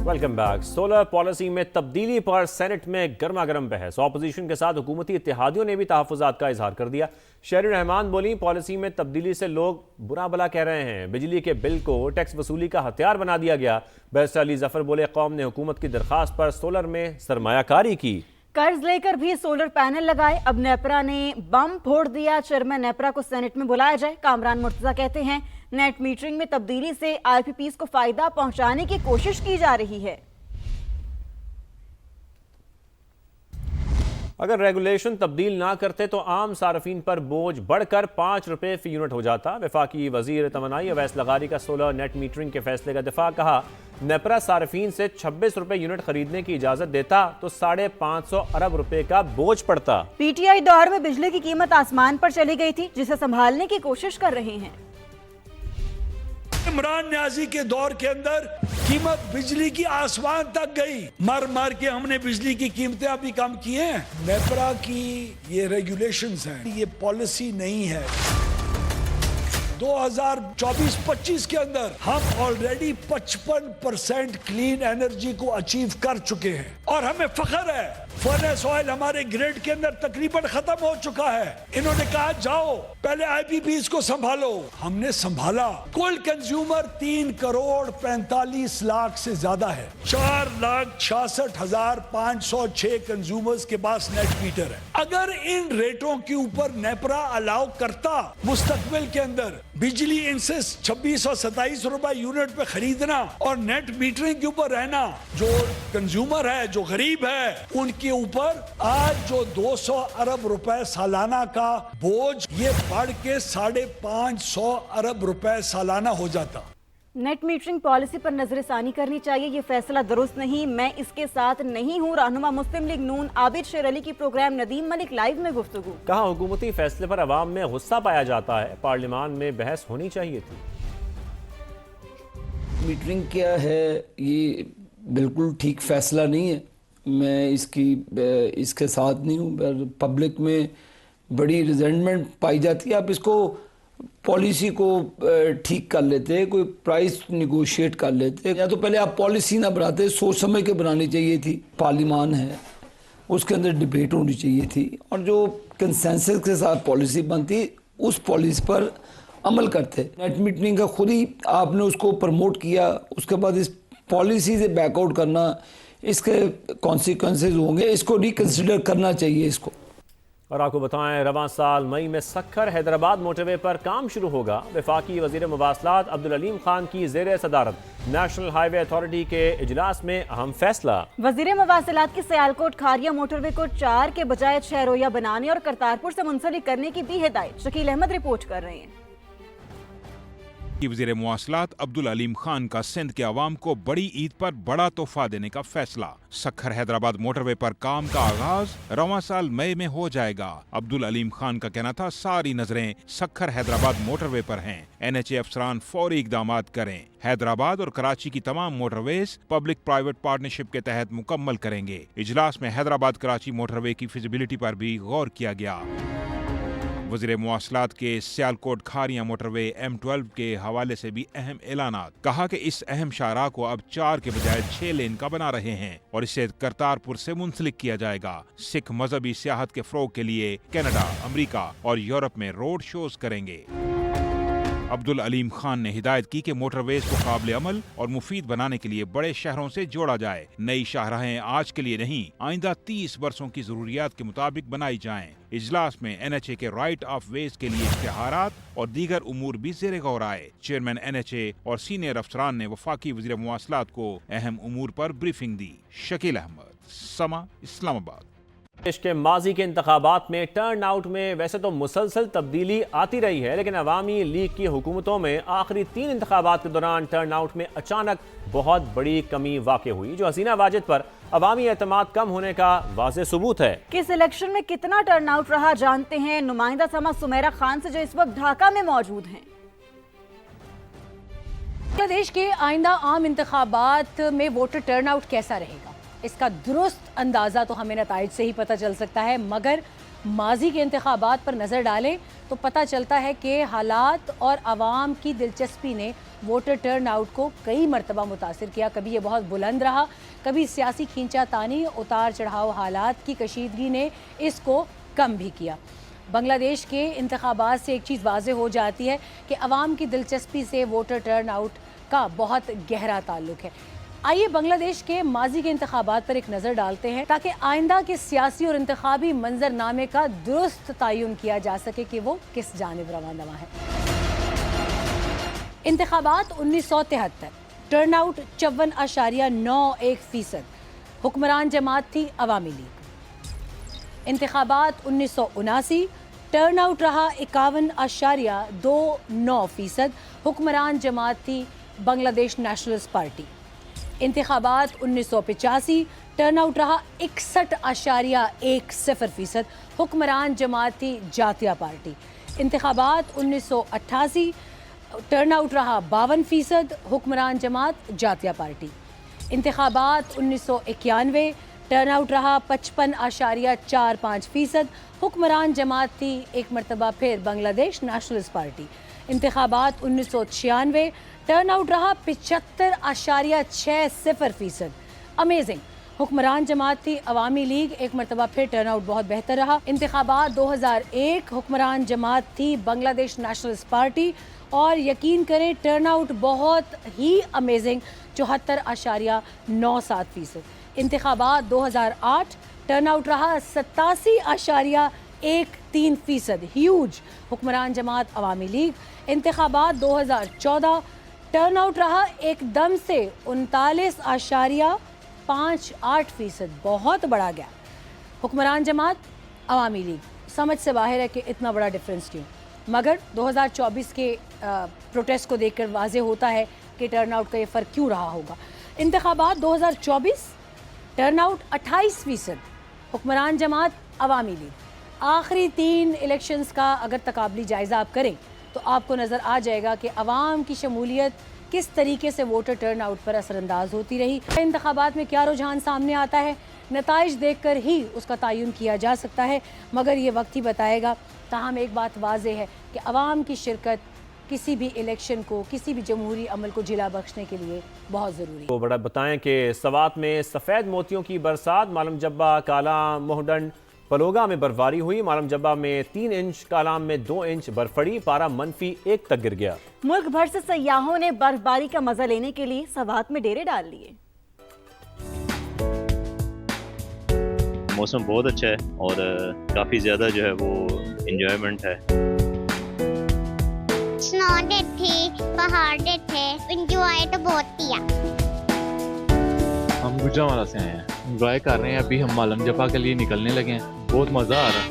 Welcome back. Solar policy में तब्दीली पर सेनेट में गर्मा गर्म बहस। ऑपोजिशन के साथ हुकूमती इत्तेहादियों ने भी तहफ़्फ़ुज़ात का इजहार कर दिया। शहरी रहमान बोली, पॉलिसी में तब्दीली से लोग बुरा भला कह रहे हैं। बिजली के बिल को टैक्स वसूली का हथियार बना दिया गया। बैरिस्टर अली जफर बोले, कौम ने हुकूमत की दरख्वास्त पर सोलर में सरमायाकारी की। कर्ज लेकर भी सोलर पैनल लगाए। अब नेपरा ने बम फोड़ दिया। चेयरमैन नेपरा को सेनेट में बुलाया जाए। कामरान मुर्तजा कहते हैं, नेट मीटरिंग में तब्दीली से आईपीपीज को फायदा पहुंचाने की कोशिश की जा रही है। अगर रेगुलेशन तब्दील ना करते तो आम सार्फिन पर बोझ बढ़कर 5 रुपए फी यूनिट हो जाता। वफाकी वजीर तमन्नाई अवैस लगारी का सोलर नेट मीटरिंग के फैसले का दिफा। कहा, नेपरा सार्फिन से 26 रुपए यूनिट खरीदने की इजाजत देता तो 550 अरब रुपए का बोझ पड़ता। पीटीआई दौर में बिजली की कीमत आसमान पर चली गई थी, जिसे संभालने की कोशिश कर रहे हैं। इमरान न्याजी के दौर के अंदर कीमत बिजली की आसमान तक गई। मर मर के हमने बिजली की कीमतें अभी कम की हैं। नेपरा की ये रेगुलेशंस हैं, ये पॉलिसी नहीं है। 2024-25 के अंदर हम ऑलरेडी 55% क्लीन एनर्जी को अचीव कर चुके हैं और हमें फख्र है। फर्नेस ऑयल हमारे ग्रिड के अंदर तकरीबन खत्म हो चुका है। इन्होंने कहा, जाओ पहले आईपीपीज को संभालो। हमने संभाला। कुल कंज्यूमर 3 करोड़ 45 लाख से ज्यादा है। 4,66,506 कंज्यूमर्स के पास नेट मीटर है। अगर इन रेटों के ऊपर नेपरा अलाउ करता मुस्तकबिल के अंदर बिजली इनसे 26 और 27 रुपए यूनिट पे खरीदना और नेट मीटरिंग के ऊपर रहना, जो कंज्यूमर है, जो गरीब है, उनके ऊपर आज जो 200 अरब रुपए सालाना का बोझ, ये बढ़ के 550 अरब रुपए सालाना हो जाता। नेट मीटरिंग पॉलिसी पर नजरसानी करनी चाहिए। ये फैसला दुरुस्त नहीं, मैं इसके साथ नहीं हूँ। रहनुमा मुस्लिम लीग नून आबिद शेर अली की प्रोग्राम नदीम मलिक लाइव में गुफ्तगू। कहा, हुकूमती फैसले पर अवाम में गुस्सा पाया जाता है, पार्लियामान में बहस होनी चाहिए थी। मीटरिंग क्या है, ये बिल्कुल ठीक फैसला नहीं है। मैं इसके साथ नहीं हूँ। पब्लिक में बड़ी रिजेंटमेंट पाई जाती है। आप इसको पॉलिसी को ठीक कर लेते, कोई प्राइस निगोशिएट कर लेते, या तो पहले आप पॉलिसी ना बनाते, सोच समझ के बनानी चाहिए थी। पार्लियामान है, उसके अंदर डिबेट होनी चाहिए थी और जो कंसेंसस के साथ पॉलिसी बनती उस पॉलिसी पर अमल करते। नेट मीटरिंग का खुद ही आपने उसको प्रमोट किया, उसके बाद इस पॉलिसी से बैकआउट करना, इसके कॉन्सिक्वेंसेज होंगे। इसको रिकंसिडर करना चाहिए इसको। और आपको बताएं, रवां साल मई में सक्खर हैदराबाद मोटरवे पर काम शुरू होगा। वफाकी वजीर मवासलात अब्दुल अलीम खान की ज़ेर सदारत नेशनल हाईवे अथॉरिटी के इजलास में अहम फैसला। वजीर मवासलात की सियालकोट खारिया मोटरवे को 4 के बजाय 6 रोया बनाने और करतारपुर से मुंसलिक करने की भी हिदायत। शकील अहमद रिपोर्ट कर रहे हैं। वज़ीर मवासलात अब्दुल अलीम खान का सिंध के अवाम को बड़ी ईद पर बड़ा तोहफा देने का फैसला। सक्खर हैदराबाद मोटरवे पर काम का आगाज रवां साल मई में हो जाएगा। अब्दुल अलीम खान का कहना था, सारी नजरें सक्खर हैदराबाद मोटरवे पर हैं। NHA अफसरान फौरी इकदामात करें। हैदराबाद और कराची की तमाम मोटरवेज पब्लिक प्राइवेट पार्टनरशिप के तहत मुकम्मल करेंगे। इजलास में हैदराबाद कराची मोटरवे की फिजिबिलिटी पर भी गौर किया गया। वज़ीर मवासलात के सियालकोट खारिया मोटरवे M12 के हवाले से भी अहम ऐलानात। कहा कि इस अहम शाहराह को अब 4 के बजाय 6 लेन का बना रहे हैं और इसे करतारपुर से मुंसलिक किया जाएगा। सिख मजहबी सियाहत के फ़रोग के लिए कनाडा, अमेरिका और यूरोप में रोड शोज करेंगे। अब्दुल अलीम खान ने हिदायत की कि मोटरवेज को काबिल अमल और मुफीद बनाने के लिए बड़े शहरों से जोड़ा जाए। नई शाहराहें आज के लिए नहीं, आइंदा 30 वर्षों की जरूरियात के मुताबिक बनाई जाएं। इजलास में NHA के राइट ऑफ वेज के लिए इश्तिहारात और दीगर उमूर भी ज़ेर गौर आए। चेयरमैन NHA और सीनियर अफसरान ने वफाकी वज़ीर मवासलात को अहम उमूर पर ब्रीफिंग दी। शकील अहमद, समा, इस्लामाबाद। देश के माजी के इंतखाबात में टर्न आउट में वैसे तो मुसलसल तब्दीली आती रही है, लेकिन अवामी लीग की हुकूमतों में आखिरी 3 इंतखाबात के दौरान टर्न आउट में अचानक बहुत बड़ी कमी वाक़ हुई, जो हसीना वाजिद पर अवामी एतमाद कम होने का वाज़े सबूत है। किस इलेक्शन में कितना टर्न आउट रहा जानते हैं नुमाइंदा समा सुमेरा खान से, जो इस वक्त ढाका में मौजूद हैं। प्रदेश के आइंदा आम इंतखाबात में वोटर टर्न आउट कैसा रहेगा, इसका दुरुस्त अंदाज़ा तो हमें नताइज से ही पता चल सकता है, मगर माजी के इंतखाबात पर नज़र डालें तो पता चलता है कि हालात और आवाम की दिलचस्पी ने वोटर टर्न आउट को कई मरतबा मुतासिर किया। कभी ये बहुत बुलंद रहा, कभी सियासी खींचातानी, उतार चढ़ाव हालात की कशीदगी ने इसको कम भी किया। बांग्लादेश के इंतखाबात से एक चीज़ वाज़ेह हो जाती है कि अवाम की दिलचस्पी से वोटर टर्न आउट का बहुत गहरा ताल्लुक है। आइए बांग्लादेश के माजी के इंतखाबात पर एक नज़र डालते हैं ताकि आइंदा के सियासी और इंतखाबी मंजरनामे का दुरुस्त तयन किया जा सके कि वो किस जानिब रवाना है। इंतखाबात 1973, टर्न आउट 54.91%, हुक्मरान जमात थी अवामी लीग। इंतखाबात 1979, टर्न आउट रहा 51.29%, हुक्मरान जमात थी बांग्लादेश नेशनलिस्ट पार्टी। इंतखाबात 1985, टर्न आउट रहा 61.10%, हुक्मरान जमात थी जातिया पार्टी। इंतखाबात 1988, टर्न आउट रहा 52%, हुक्मरान जमात जातिया पार्टी। इंतखाबात 1991, टर्न आउट रहा 55.45%, हुक्मरान जमात थी एक मरतबा फिर बांग्लादेश नेशनलिस्ट पार्टी। इंतखाबात 1996, टर्न आउट रहा 75.60%। अमेजिंग, हुक्मरान जमात थी अवामी लीग, एक मरतबा फिर टर्न आउट बहुत बेहतर रहा। इंतखाबात 2001, हुक्मरान जमात थी बांग्लादेश नेशनलिस्ट पार्टी, और यकीन करें टर्न आउट बहुत ही अमेजिंग 74.97%। इंतखाबात 2008, टर्न आउट रहा 87.13%, ह्यूज, हुक्मरान जमात अवामी लीग। इंतखाबात 2014, टर्न आउट रहा एकदम से 39.58%, बहुत बड़ा गया, हुक्मरान जमात अवामी लीग। समझ से बाहर है कि इतना बड़ा डिफरेंस क्यों, मगर 2024 के प्रोटेस्ट को देखकर वाज़ेह होता है कि टर्न आउट का ये फ़र्क क्यों रहा होगा। इंतखाबात 2024, टर्न आउट 28%, हुक्मरान जमात अवामी लीग। आखिरी 3 इलेक्शंस का अगर तकाबली जायज़ा आप करें तो आपको नज़र आ जाएगा कि अवाम की शमूलियत किस तरीके से वोटर टर्न आउट पर असरअंदाज होती रही। इंतखाबात में क्या रुझान सामने आता है, नताइज देखकर ही उसका तयन किया जा सकता है, मगर ये वक्त ही बताएगा। ताहम एक बात वाज़ेह है कि अवाम की शिरकत किसी भी इलेक्शन को, किसी भी जमहूरी अमल को जिला बख्शने के लिए बहुत ज़रूरी है। तो बड़ा बताएं कि सवात में सफ़ेद मोतियों की बरसात, मालूम जब्बा, कालाम, मोहडंड, पलोगा में बर्फबारी हुई। मालूम जब्बा में 3 इंच, कालाम में 2 इंच बर्फ पड़ी, पारा -1 तक गिर गया। मुल्क भर से सयाहों ने बर्फबारी का मजा लेने के लिए सवात में डेरे डाल लिए। मौसम बहुत अच्छा है और काफ़ी ज़्यादा जो है वो इंजॉयमेंट है। स्नो डे थी, पहाड़ डे थे, इंजॉय तो बहुत किया। हम गुजरांवाला से आए हैं, इंजॉय कर रहे हैं। अभी हम मालम जपा के लिए निकलने लगे हैं, बहुत मज़ा आ रहा है।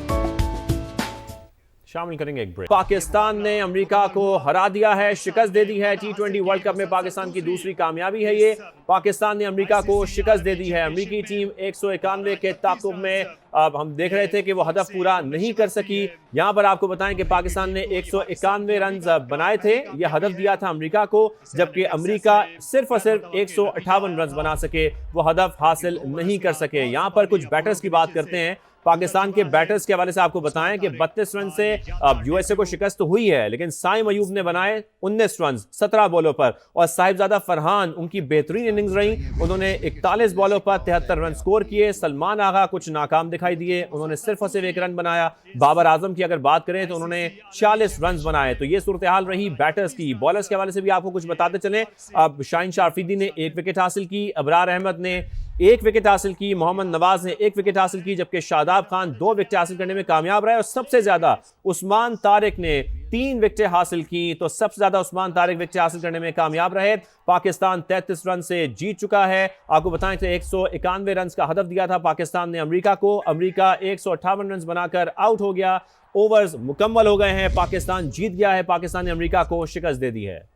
शामिल करेंगे एक ब्रेक। पाकिस्तान ने अमेरिका को हरा दिया है, शिकस्त दे दी है। T20 वर्ल्ड कप में पाकिस्तान की दूसरी कामयाबी है ये। पाकिस्तान ने अमेरिका को शिकस्त दे दी है। अमेरिकी टीम 191 के ताक़ुब में अब हम देख रहे थे कि वो हदफ पूरा नहीं कर सकी। यहाँ पर आपको बताएं कि पाकिस्तान ने 191 रन बनाए थे, ये हदफ दिया था अमेरिका को, जबकि अमेरिका सिर्फ और सिर्फ 158 रन बना सके, वो हदफ हासिल नहीं कर सके। यहाँ पर कुछ बैटर्स की बात करते हैं। पाकिस्तान के बैटर्स के हवाले से आपको बताएं कि 32 रन से अब यूएसए को शिकस्त तो हुई है, लेकिन साइम अयूब ने बनाए 19 रन 17 बॉलों पर, और साहिबजादा फरहान उनकी बेहतरीन इनिंग्स रही। उन्होंने 41 बॉलों पर 73 रन स्कोर किए। सलमान आगा कुछ नाकाम दिखाई दिए, उन्होंने सिर्फ और सिर्फ 1 रन बनाया। बाबर आजम की अगर बात करें तो उन्होंने 40 रन बनाए। तो ये सूरत हाल रही बैटर्स की। बॉलर्स के हवाले से भी आपको कुछ बताते चलें। अब शाहीन शाह अफरीदी ने 1 विकेट हासिल की, अबरार अहमद ने 1 विकेट हासिल की, मोहम्मद नवाज ने 1 विकेट हासिल की, जबकि शादाब खान 2 विकेट हासिल करने में कामयाब रहे। और सबसे ज्यादा उस्मान तारिक ने 3 विकेट हासिल की, तो सबसे ज्यादा उस्मान तारिक विकेट हासिल करने में कामयाब रहे। पाकिस्तान 33 रन से जीत चुका है। आपको बताएं कि 191 रन का हदफ दिया था पाकिस्तान ने अमेरिका को। अमेरिका 158 रन बनाकर आउट हो गया। ओवर्स मुकम्मल हो गए हैं, पाकिस्तान जीत गया है। पाकिस्तान ने अमेरिका को शिकस्त दे दी है।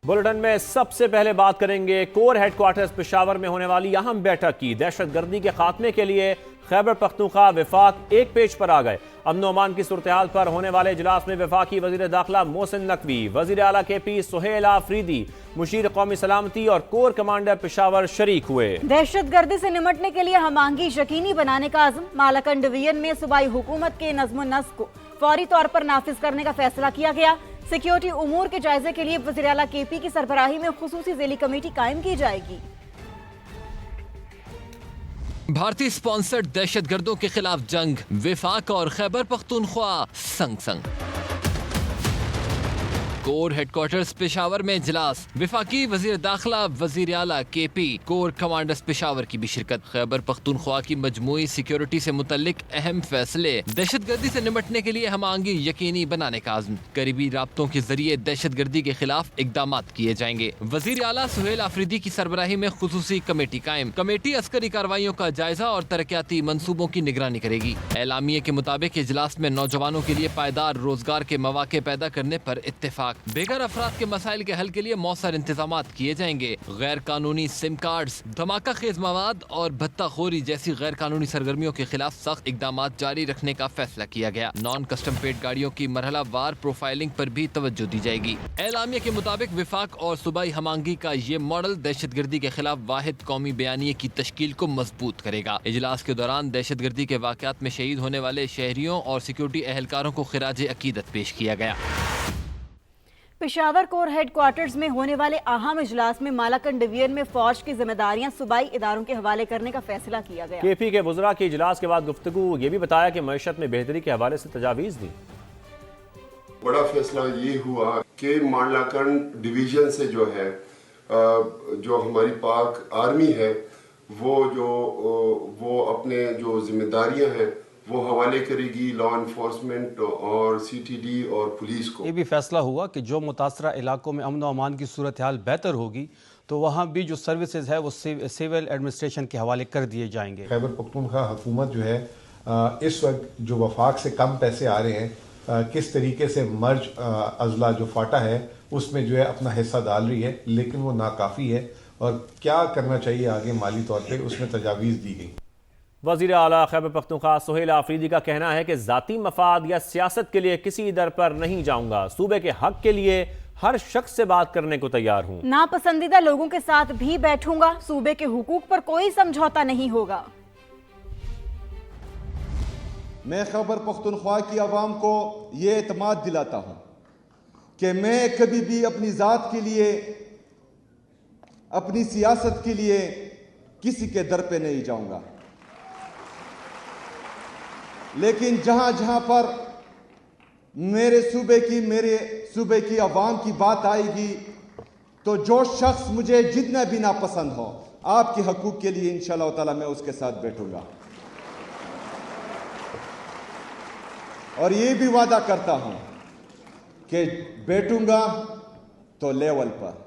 बुलेटिन में सबसे पहले बात करेंगे कोर हेडक्वार्टर्स पेशावर में होने वाली अहम बैठक की। दहशतगर्दी के खात्मे के लिए खैबर पख्तूनख्वा वफाक एक पेज पर आ गए। अमन अमान की सूरत हाल पर होने वाले इजलास में वफाकी वजीर दाखिला मोहसिन नकवी, वजीर आला KP सुहेल आफरीदी, मुशीर कौमी सलामती और कोर कमांडर पेशावर शरीक हुए। दहशतगर्दी से निमटने के लिए हम आहंगी यकीनी बनाने का आज़म। मालाकंड डिवीजन में सूबाई हुकूमत के नज़्म-ओ-नस्क को फौरी तौर पर नाफिज करने का फैसला किया गया। सिक्योरिटी उमूर के जायजे के लिए वज़ीर आला KP की सरबराही में खुसूसी ज़ेली कमेटी कायम की जाएगी। भारतीय स्पॉन्सर्ड दहशतगर्दों के खिलाफ जंग, विफाक और खैबर पख्तूनख्वा संग संग। कोर हेडक्वार्टर्स पेशावर में इजलास, विफाकी वजीर दाखिला वजीर आला KP, कोर कमांडर्स पेशावर की भी शिरकत। खैबर पख्तूनख्वा की मजमूई सिक्योरिटी से मुतल्लिक अहम फैसले, दहशतगर्दी से निपटने के लिए हमांगी यकीनी बनाने का आज़म, करीबी राब्तों के जरिए दहशतगर्दी के खिलाफ इकदामात किए जाएंगे। वजीर आला सुहेल आफरीदी की सरबराही में खुसूसी कमेटी कायम, कमेटी अस्करी कार्रवाइयों का जायजा और तरक्याती मंसूबों की निगरानी करेगी। एलामिये के मुताबिक इजलास में नौजवानों के लिए पायदार रोजगार के मौके पैदा करने पर इत्तेफाक, बेघर अफराद के मसाइल के हल के लिए मौसर इंतजामात किए जाएंगे। गैर कानूनी सिम कार्ड्स, धमाका खेज मवाद और भत्ताखोरी जैसी गैर कानूनी सरगर्मियों के खिलाफ सख्त इकदामात जारी रखने का फैसला किया गया। नॉन कस्टम पेड गाड़ियों की मरहला वार प्रोफाइलिंग पर भी तवज्जो दी जाएगी। एलामिया के मुताबिक विफाक और सूबाई हमांगी का ये मॉडल दहशतगर्दी के खिलाफ वाहिद कौमी बयानिए की तश्कील को मजबूत करेगा। इजलास के दौरान दहशतगर्दी के वाकयात में शहीद होने वाले शहरियों और सिक्योरिटी एहलकारों को खिराज अकीदत पेश किया गया। पेशावर कोर हेडक्वार्टर्स में होने वाले अहम इजलास में मालाकंड डिवीजन में फौज की जिम्मेदारियां सूबाई इदारों के हवाले करने का फैसला किया गया। KP के वज़रा के इजलास के बाद गुफ्तगू ये भी बताया कि मईशत में बेहतरी के हवाले से तजावीज़ दी। बड़ा फैसला ये हुआ कि मालाकंड डिवीजन से जो है जो हमारी पाक आर्मी है वो अपने जो जिम्मेदारियां हैं वो हवाले करेगी लॉ इन्फोर्समेंट और CTD और पुलिस को। ये भी फैसला हुआ कि जो मुतासरा इलाकों में अमन व अमान की सूरत हाल बेहतर होगी तो वहाँ भी जो सर्विसेज है वो सिविल एडमिनिस्ट्रेशन के हवाले कर दिए जाएंगे। खैबर पख्तूनख्वा हुकूमत जो है इस वक्त जो वफाक से कम पैसे आ रहे हैं किस तरीके से मर्ज अजला जो फाटा है उसमें जो है अपना हिस्सा डाल रही है, लेकिन वो नाकाफ़ी है और क्या करना चाहिए आगे माली तौर पर उसमें तजावीज़ दी गई। वज़ीर आला खैबर पख्तूनख्वा सुहेल आफरीदी का कहना है कि ज़ाती मफाद या सियासत के लिए किसी दर पर नहीं जाऊंगा, सूबे के हक के लिए हर शख्स से बात करने को तैयार हूँ। नापसंदीदा लोगों के साथ भी बैठूंगा, सूबे के हुकूक पर कोई समझौता नहीं होगा। मैं खैबर पख्तूनख्वा की आवाम को ये एतमाद दिलाता हूँ कि मैं कभी भी अपनी ज़ात के लिए, अपनी सियासत के लिए किसी के दर पे नहीं जाऊंगा, लेकिन जहां जहां पर मेरे सूबे की आवाम की बात आएगी तो जो शख्स मुझे जितना भी नापसंद हो आपके हकूक के लिए इंशाअल्लाह ताला मैं उसके साथ बैठूंगा और ये भी वादा करता हूं कि बैठूंगा तो लेवल पर।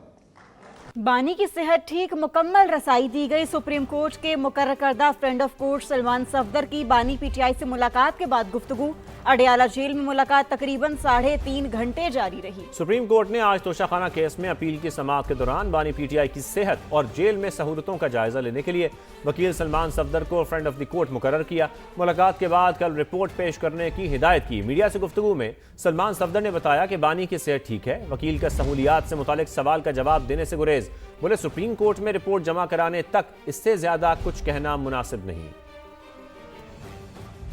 बानी की सेहत ठीक, मुकम्मल रसाई दी गई। सुप्रीम कोर्ट के मुकर्रर करदा friend of court Salman Safdar की बानी PTI से मुलाकात के बाद गुफ्तगू। अडयाला जेल में मुलाकात तकरीबन 3.5 घंटे जारी रही। सुप्रीम कोर्ट ने आज तोशाखाना केस में अपील की समाअत के दौरान बानी PTI की सेहत और जेल में सहूलतों का जायजा लेने के लिए वकील सलमान सफदर को फ्रेंड ऑफ द कोर्ट मुकर्रर किया। मुलाकात के बाद कल रिपोर्ट पेश करने की हिदायत की। मीडिया से गुफ्तगू में सलमान सफदर ने बताया कि बानी की सेहत ठीक है। वकील का सहूलियात से मुतालिक सवाल का जवाब देने से गुरेज। बोले सुप्रीम कोर्ट में रिपोर्ट जमा कराने तक इससे ज्यादा कुछ कहना मुनासिब नहीं।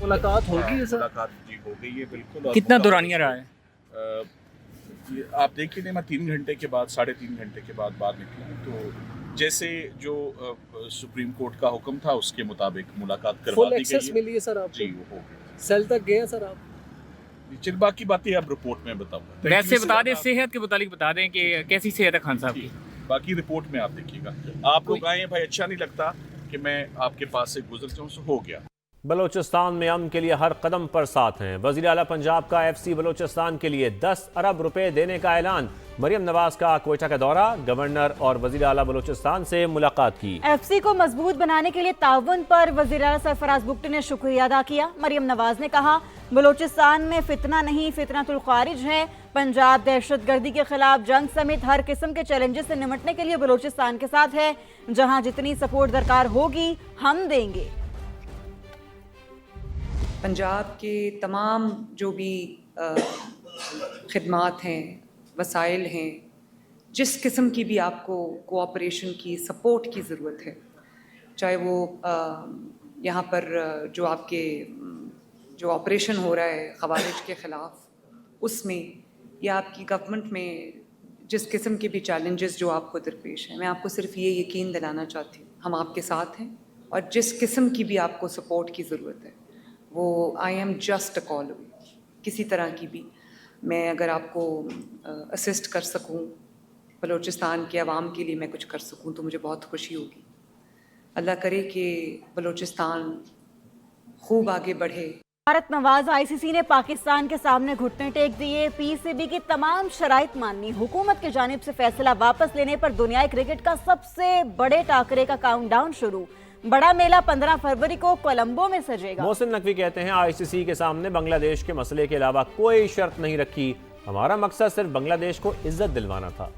मुलाकात होगी सर? मुलाकात जी हो गई है बिल्कुल। कितना दौरानिया रहा है? आप देखिए मैं 3 घंटे के बाद 3.5 घंटे के बाद बाहर निकला तो जैसे जो सुप्रीम कोर्ट का हुक्म था उसके मुताबिक मुलाकात करवा दी गई है। मिली है सर आपको? जी वो हो गई। सेल तक गए सर आप? चल बाकी बातें आप रिपोर्ट में बताऊंगा। वैसे बता दें, सेहत के मुतालिक बता दें कि कैसी सेहत है खान साहब की। बाकी रिपोर्ट में आप देखिएगा। आप लोग आए भाई, अच्छा नहीं लगता कि मैं आपके पास से गुजर जाऊं, हो गया। बलोचिस्तान में अमन के लिए हर कदम पर साथ हैं। वज़ीर आला पंजाब का FC बलोचिस्तान के लिए 10 अरब रुपए देने का ऐलान। मरियम नवाज का क्वेटा का दौरा, गवर्नर और वज़ीर आला बलोचिस्तान से मुलाकात की। FC को मजबूत बनाने के लिए ताउन पर वज़ीर आला सरफराज बुगटी ने शुक्रिया अदा किया। मरियम नवाज ने कहा बलोचिस्तान में फितना नहीं, फितनातुल खारिज है। पंजाब दहशतगर्दी के खिलाफ जंग समेत हर किस्म के चैलेंजेस से निपटने के लिए बलोचिस्तान के साथ है। जहां जितनी सपोर्ट दरकार होगी हम देंगे। पंजाब के तमाम जो भी खिदमात हैं, वसाइल हैं, जिस किस्म की भी आपको कोऑपरेशन की, सपोर्ट की ज़रूरत है, चाहे वो यहाँ पर जो आपके जो ऑपरेशन हो रहा है खवारिज के ख़िलाफ़, उसमें या आपकी गवर्नमेंट में जिस किस्म के भी चैलेंजेस जो आपको दरपेश हैं, मैं आपको सिर्फ ये यकीन दिलाना चाहती हूँ, हम आपके साथ हैं और जिस किस्म की भी आपको सपोर्ट की ज़रूरत है वो I am just a call away. किसी तरह की भी मैं अगर आपको असिस्ट कर सकूँ, बलूचिस्तान के अवाम के लिए मैं कुछ कर सकूँ तो मुझे बहुत खुशी होगी। अल्लाह करे कि बलूचिस्तान खूब आगे बढ़े। भारत नवाज आईसीसी ने पाकिस्तान के सामने घुटने टेक दिए। पीसीबी की तमाम शराइत माननी, हुकूमत की जानिब से फैसला वापस लेने पर दुनियाई क्रिकेट का सबसे बड़े टाकरे का काउंटडाउन शुरू। बड़ा मेला 15 फरवरी को कोलंबो में सजेगा। मोहसिन नकवी कहते हैं आईसीसी के सामने बांग्लादेश के मसले के अलावा कोई शर्त नहीं रखी, हमारा मकसद सिर्फ बांग्लादेश को इज्जत दिलवाना था।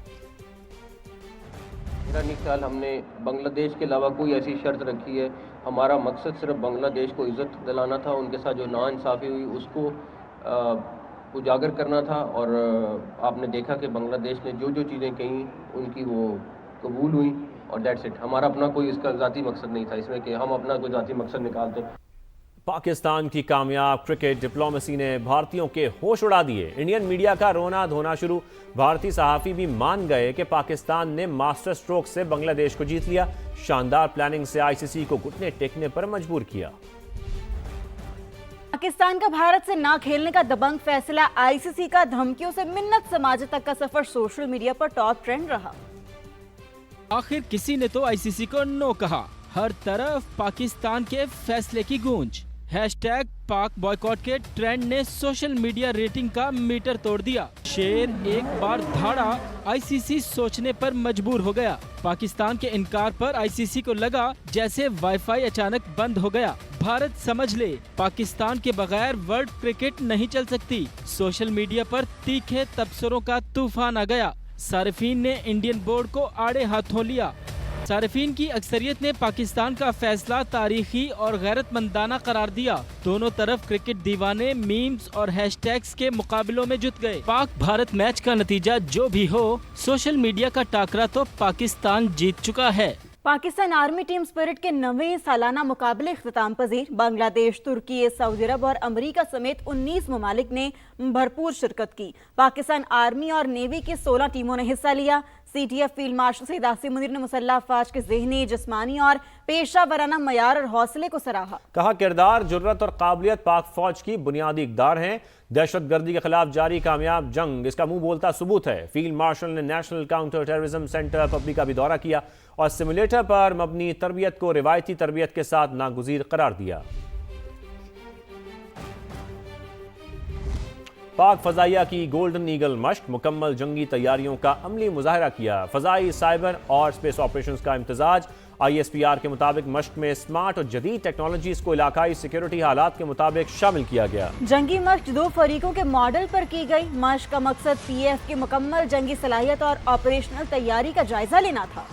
मेरा नहीं ख्याल हमने बांग्लादेश के अलावा कोई ऐसी शर्त रखी है, हमारा मकसद सिर्फ बांग्लादेश को इज्जत दिलाना था, उनके साथ जो नाइंसाफ़ी हुई उसको उजागर करना था। और आपने देखा कि बांग्लादेश ने जो जो चीज़ें कहीं उनकी वो कबूल हुई और दैट्स इट। हमारा अपना कोई इसका ज़ाती मकसद नहीं था इसमें कि हम अपना कोई ज़ाती मकसद निकालते। पाकिस्तान की कामयाब क्रिकेट डिप्लोमेसी ने भारतीयों के होश उड़ा दिए। इंडियन मीडिया का रोना धोना शुरू। भारतीय सहाफ़ी भी मान गए कि पाकिस्तान ने मास्टर स्ट्रोक से बांग्लादेश को जीत लिया। शानदार प्लानिंग से आईसीसी को घुटने टेकने पर मजबूर किया। पाकिस्तान का भारत से ना खेलने का दबंग फैसला, आईसीसी का धमकियों से मिन्नत समाजे तक का सफर सोशल मीडिया पर टॉप ट्रेंड रहा। आखिर किसी ने तो आईसीसी को नो कहा। हर तरफ पाकिस्तान के फैसले की गूंज। हैशटैग पाक बॉयकॉट के ट्रेंड ने सोशल मीडिया रेटिंग का मीटर तोड़ दिया। शेर एक बार धाड़ा, आईसीसी सोचने पर मजबूर हो गया। पाकिस्तान के इनकार पर आईसीसी को लगा जैसे वाईफाई अचानक बंद हो गया। भारत समझ ले, पाकिस्तान के बगैर वर्ल्ड क्रिकेट नहीं चल सकती। सोशल मीडिया पर तीखे तबसरों का तूफान आ गया। सारिफीन ने इंडियन बोर्ड को आड़े हाथों लिया। सारिफीन की अक्सरियत ने पाकिस्तान का फैसला तारीखी और गैरतमंदाना करार दिया। दोनों तरफ क्रिकेट दीवाने मीम्स और हैशटैग्स के मुकाबलों में जुट गए। पाक भारत मैच का नतीजा जो भी हो, सोशल मीडिया का टाकरा तो पाकिस्तान जीत चुका है। पाकिस्तान आर्मी टीम स्पिरिट के 9वें सालाना मुकाबले इख्तिताम पजीर। बांग्लादेश, तुर्की, सऊदी अरब और अमेरिका समेत 19 ममालिक ने भरपूर शिरकत की। पाकिस्तान आर्मी और नेवी की 16 टीमों ने हिस्सा लिया। CTF field marshal Syed Asim Munir ने मुसल्लह अफवाज के ज़हनी, जिस्मानी और पेशा वराना मयार और हौसले को सराहा। कहा किरदार, जुर्रत और काबिलियत पाक फौज की बुनियादी इक़दार हैं। दहशतगर्दी के खिलाफ जारी कामयाब जंग इसका मुंह बोलता सबूत है। फील्ड मार्शल ने national counter terrorism centre public का भी दौरा किया और सिमुलेटर पर मबनी तरबियत को रिवायती तरबियत के साथ नागुज़ीर करार दिया। पाक फजाइया की गोल्डन ईगल मश्क, मुकम्मल जंगी तैयारियों का अमली मुजाहरा किया। फजाई, साइबर और स्पेस ऑपरेशंस का इम्तजाज। ISPR के मुताबिक मश्क में स्मार्ट और जदीद टेक्नोलॉजीज को इलाकाई सिक्योरिटी हालात के मुताबिक शामिल किया गया। जंगी मश्क 2 फरीकों के मॉडल पर की गई। मश्क का मकसद PF की मुकम्मल जंगी सलाहियत और ऑपरेशनल तैयारी का जायजा लेना था।